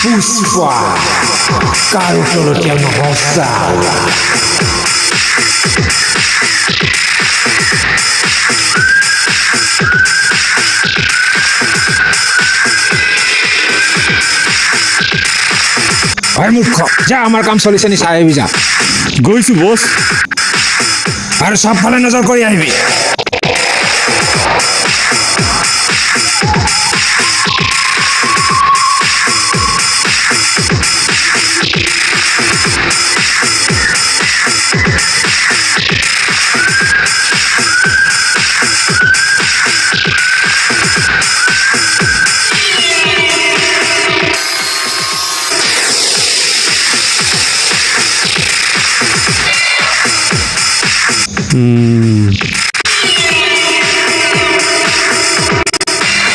পুষ্পা কাৰো তলতীয়া নহওঁ চালা ভাই মূৰ্খ যা আমাৰ কাম চলিছে নি চাই আহিবি যা গৈছো বছ আৰু সবফালে নজৰ কৰি আহিবি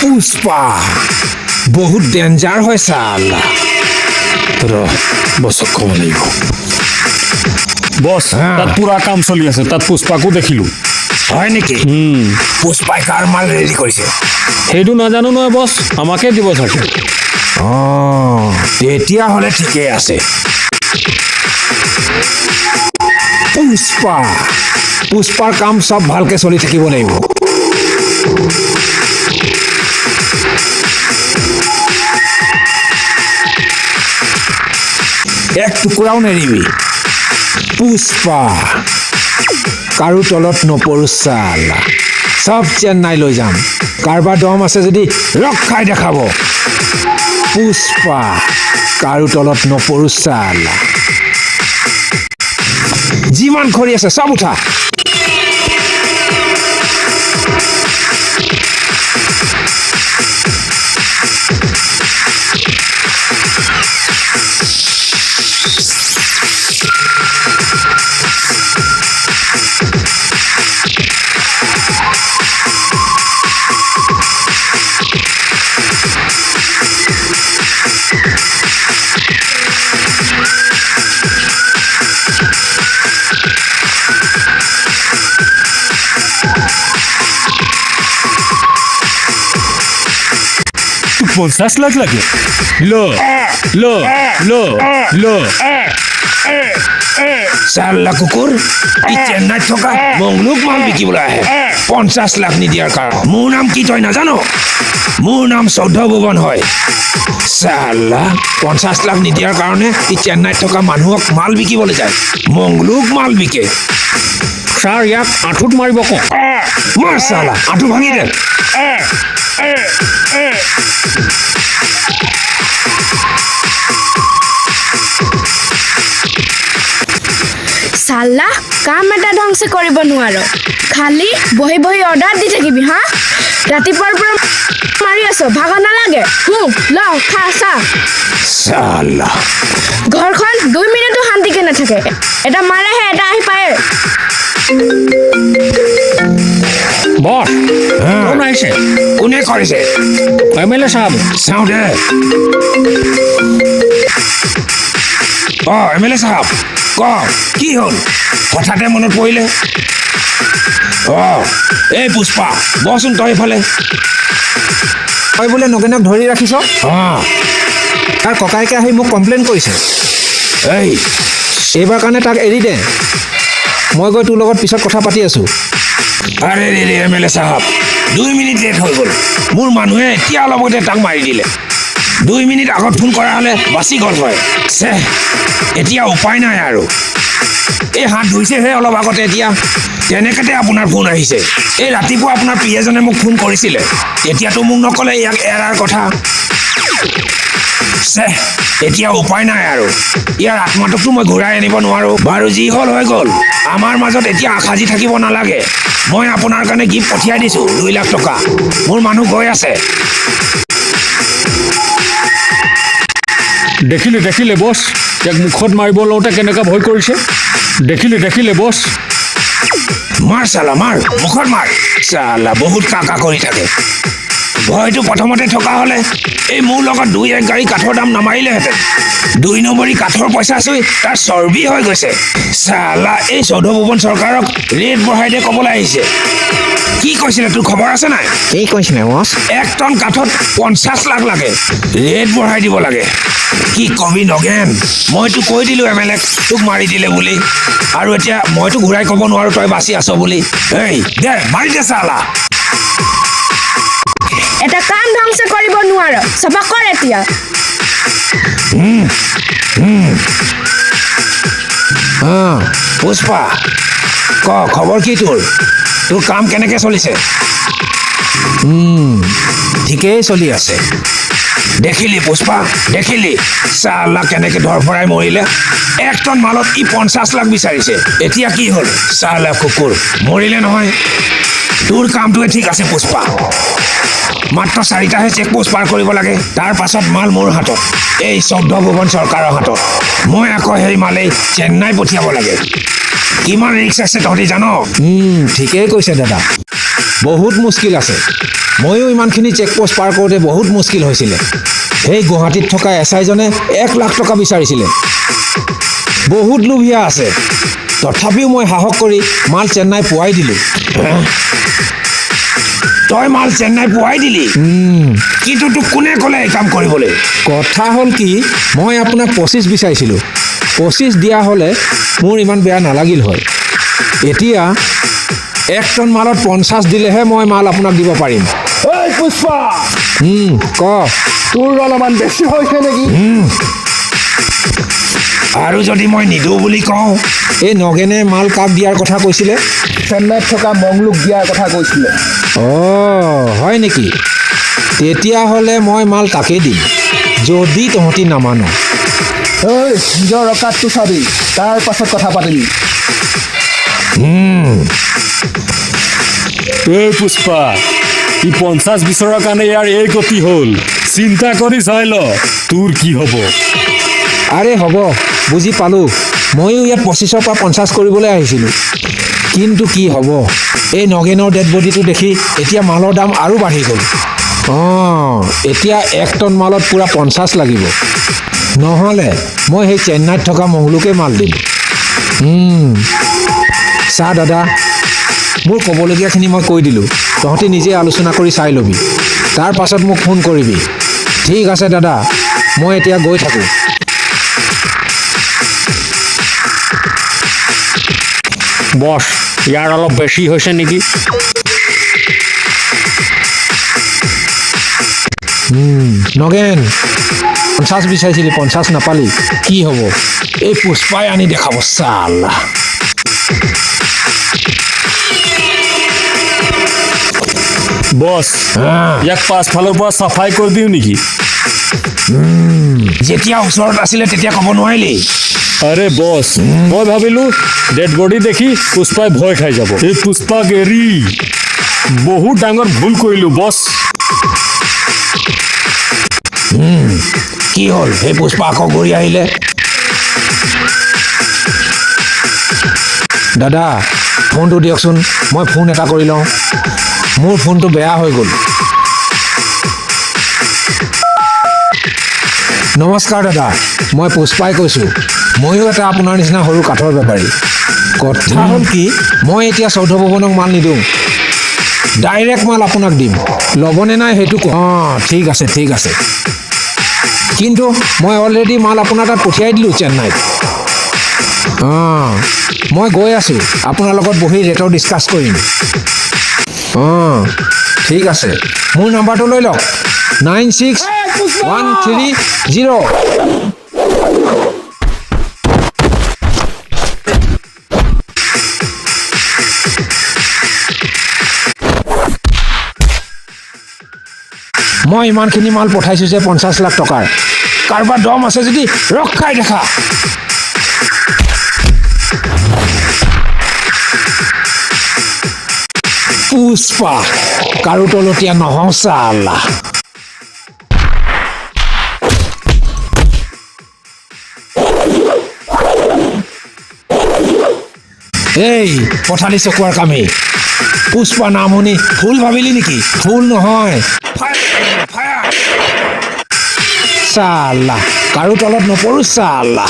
পুষ্পা বহুত ডেঞ্জাৰ হয় চালা ৰ বছক ক'ব লাগিব বছ তাত পুৰা কাম চলি আছে তাত পুষ্পাকো দেখিলো হয় নেকি পুষ্পাই কাৰ মাল ৰেডি কৰিছে সেইটো নাজানো নহয় বছ আমাকে দিব চাগে তেতিয়াহ'লে ঠিকেই আছে পুষ্পাৰ কাম সব ভালকে চলি থাকিব লাগিব এক টুকুৰাও নেৰিবি পুষ্পা কাৰো তলত নপৰো চালা সব চেন্নাই লৈ যাম কাৰোবাৰ দম আছে যদি ৰখাই দেখাব পুষ্পা কাৰো তলত নপৰো চালা যিমান খৰি আছে সব উঠা তোক 50 লাখ লাগে ল ল ল ল চালা কুকুৰ ই চেন্নাইত থকা মংলুক মাল বিকিবলৈ আহে 50 লাখ নিদিয়াৰ কাৰণ মোৰ নাম কি তই নাজানো মোৰ নাম চৌধ ভুৱন হয় চালা 50 লাখ নিদিয়াৰ কাৰণে ই চেন্নাইত থকা মানুহক মাল বিকিবলৈ যায় মংলুক মাল বিকে ছাৰ ইয়াক আঁঠুত মাৰিব কওঁ মাৰ চালা আঁঠু ভাঙি দে চাল্লা কাম এটা ঢংছে কৰিব নোৱাৰো খালি বহি বহি অৰ্ডাৰ দি থাকিবি হা ৰাতিপুৱাৰ পৰা মাৰি আছ ভাগ নালাগে ল খা চা চালা ঘৰখন 2 মিনিটো শান্তিকে নাথাকে এটা মাৰেহে এটা আহি পায় বছ কোন আহিছে কোনে কৰিছে এমএলএ সাহেব চাওঁ দে এমএলএ চাহাব ক কি হ'ল হঠাতে মনত পৰিলে এই পুষ্পা বচোন তই এইফালে তই বোলে নগেনক ধৰি ৰাখিছ তাৰ ককায়েকে আহি মোক কমপ্লেইন কৰিছে এইবাৰ কাৰণে তাক এৰি দে মই গৈ তোৰ লগত পিছত কথা পাতি আছোঁ আৰে ৰে এমএলএ চাহাব 2 মিনিট লেট হৈ গ'ল মোৰ মানুহে এতিয়া অলপতে তাক মাৰি দিলে 2 মিনিট আগত ফোন কৰা হ'লে বাচি গ'ল হয় এতিয়া উপায় নাই আৰু এই হাত ধুইছেহে অলপ আগতে এতিয়া তেনেকতে আপোনাৰ ফোন আহিছে এই ৰাতিপুৱা আপোনাৰ পিএজনে মোক ফোন কৰিছিলে তেতিয়াতো মোক নকলে ইয়াক এৰাৰ কথা এতিয়া উপায় নাই আৰু ইয়াৰ আত্মাটোকতো মই ঘূৰাই আনিব নোৱাৰো বাৰু যি হ'ল হৈ গ'ল আমাৰ মাজত এতিয়া আশাজি থাকিব নালাগে মই আপোনাৰ কাৰণে গিফ্ট পঠিয়াই দিছোঁ 2 লাখ টকা মোৰ মানুহ গৈ আছে দেখিলে বছ ইয়াক মুখত মাৰিব লওঁতে কেনেকুৱা ভয় কৰিছে দেখিলে বছ মাৰ চালা মাৰ মুখত মাৰ চালা বহুত কাকা কৰি থাকে ভয়টো প্ৰথমতে থকা হ'লে এই মোৰ লগত 2-1 গাড়ী কাঠৰ দাম নামাৰিলেহেঁতেন 2 নম্বৰী কাঠৰ পইচা চুই তাৰ চৰ্বি হৈ গৈছে চালা এই চৌধ ভুৱন চৰকাৰক ৰেট বঢ়াই দিয়ে ক'বলৈ আহিছে কি কৈছিলে তোৰ খবৰ আছে নাই কি কৈছিলে বছ 1 টন কাঠত 50 লাখ লাগে ৰেট বঢ়াই দিব লাগে কি কবি নগেন মইতো কৈ দিলো এমএলএক তোক মাৰি দিলে বুলি আৰু এতিয়া মইতো ঘূৰাই ক'ব নোৱাৰো তই বাচি আছ বুলি এই দে মাৰি দে চালা এটা কাম ধ্বংস কৰিব নোৱাৰ চাফা কৰ এতিয়া পুষ্পা ক খবৰ কি তোৰ তোৰ কাম কেনেকৈ চলিছে ঠিকেই চলি আছে দেখিলি পুষ্পা দেখিলি চালা কেনেকৈ ধৰফৰাই মৰিলে 1 টন মালত ই 50 লাখ বিচাৰিছে এতিয়া কি হ'ল চালা কুকুৰ মৰিলে নহয় তোৰ কামটোৱে ঠিক আছে পুষ্পা মাত্ৰ 4টাহে চেক পোষ্ট পাৰ কৰিব লাগে তাৰ পাছত মাল মোৰ হাতত এই চৌধ ভুৱন চৰকাৰৰ হাতত মই আকৌ সেই মালেই চেন্নাই পঠিয়াব লাগে কিমান ৰিক্স আছে তহঁতি জান ঠিকেই কৈছে দাদা বহুত মুস্কিল আছে ময়ো ইমানখিনি চেকপোষ্ট পাৰ কৰোঁতে বহুত মুস্কিল হৈছিলে সেই গুৱাহাটীত থকা এছআইজনে 1 লাখ টকা বিচাৰিছিলে বহুত লোভীয়া আছে তথাপিও মই সাহস কৰি মাল চেন্নাই পোৱাই দিলোঁ তই মাল চেন্নাই পোৱাই দিলি কিন্তু তোক কোনে ক'লে এই কাম কৰিবলৈ কথা হ'ল কি মই আপোনাক 25 বিচাৰিছিলোঁ 25 দিয়া হ'লে মোৰ ইমান বেয়া নালাগিল হয় এতিয়া 1 টন মালত 50 দিলেহে মই মাল আপোনাক দিব পাৰিম এই পুষ্পা ক তোৰ অলপমান বেছি হৈছে নেকি আৰু যদি মই নিদিওঁ বুলি কওঁ এই নগেনে মাল কাক দিয়াৰ কথা কৈছিলে চেন্নাইত থকা মংলুক দিয়াৰ কথা কৈছিলে হয় নেকি তেতিয়াহ'লে মই মাল তাকেই দিম যদি তহঁতি নামান ঐ নিজৰ অকাতটো চাবি তাৰ পাছত কথা পাতিবি এই পুষ্পা ই 50 বিচৰাৰ কাৰণে ইয়াৰ এই গতি হ'ল চিন্তা কৰি চাই ল তোৰ কি হ'ব আৰে হ'ব বুজি পালোঁ ময়ো ইয়াত 25ৰ পৰা 50 কৰিবলৈ আহিছিলোঁ কিন্তু কি হ'ব এই নগেনৰ ডেড বডিটো দেখি এতিয়া মালৰ দাম আৰু বাঢ়ি গ'ল এতিয়া 1 টন মালত পূৰা 50 লাগিব নহ'লে মই সেই চেন্নাইত থকা মংলুকে মাল দিম চা দাদা মোৰ ক'বলগীয়াখিনি মই কৈ দিলোঁ তহঁতি নিজে আলোচনা কৰি চাই ল'বি তাৰ পাছত মোক ফোন কৰিবি ঠিক আছে দাদা মই এতিয়া গৈ থাকোঁ বছ ইয়াৰ অলপ বেছি হৈছে নেকি নগেন 50 বিচাৰিছিলি 50 নাপালি কি হ'ব এই পুষ্পাই আনি দেখাব চালা বছ ইয়াক পাছফালৰ পৰা চাফাই কৰি দিওঁ নেকি যেতিয়া ওচৰত আছিলে তেতিয়া ক'ব নোৱাৰিলি আৰে বছ মই ভাবিলোঁ ডেড বডি দেখি পুষ্পাই ভয় খাই যাব এই পুষ্পাক এৰি বহুত ডাঙৰ ভুল কৰিলোঁ বছ কি হ'ল সেই পুষ্পা আকৌ ঘূৰি আহিলে দাদা ফোনটো দিয়কচোন মই ফোন এটা কৰি লওঁ মোৰ ফোনটো বেয়া হৈ গ'ল নমস্কাৰ দাদা মই পুষ্পাই কৈছোঁ ময়ো এটা আপোনাৰ নিচিনা সৰু কাঠৰ বেপাৰী কথা হ'ল কি মই এতিয়া চৌধ ভুৱনক মাল নিদিওঁ ডাইৰেক্ট মাল আপোনাক দিম ল'বনে নাই সেইটো ঠিক আছে কিন্তু মই অলৰেডি মাল আপোনাৰ তাত পঠিয়াই দিলোঁ চেন্নাইত মই গৈ আছোঁ আপোনাৰ লগত বহি ৰেটৰ ডিছকাছ কৰিম ঠিক আছে মোৰ নাম্বাৰটো লৈ লওক 9613 মই ইমানখিনি মাল পঠাইছোঁ যে 50 লাখ টকাৰ কাৰোবাৰ দম আছে যদি ৰখাই দেখা পুষ্পা কাৰো তলতীয়া নহওঁ চালা এই পথালি চকুৱাৰ কামেই পুষ্পা নাম শুনি ফুল ভাবিলি নেকি ফুল নহয় চাল্লা কাৰো তলত নপৰো চাল্লা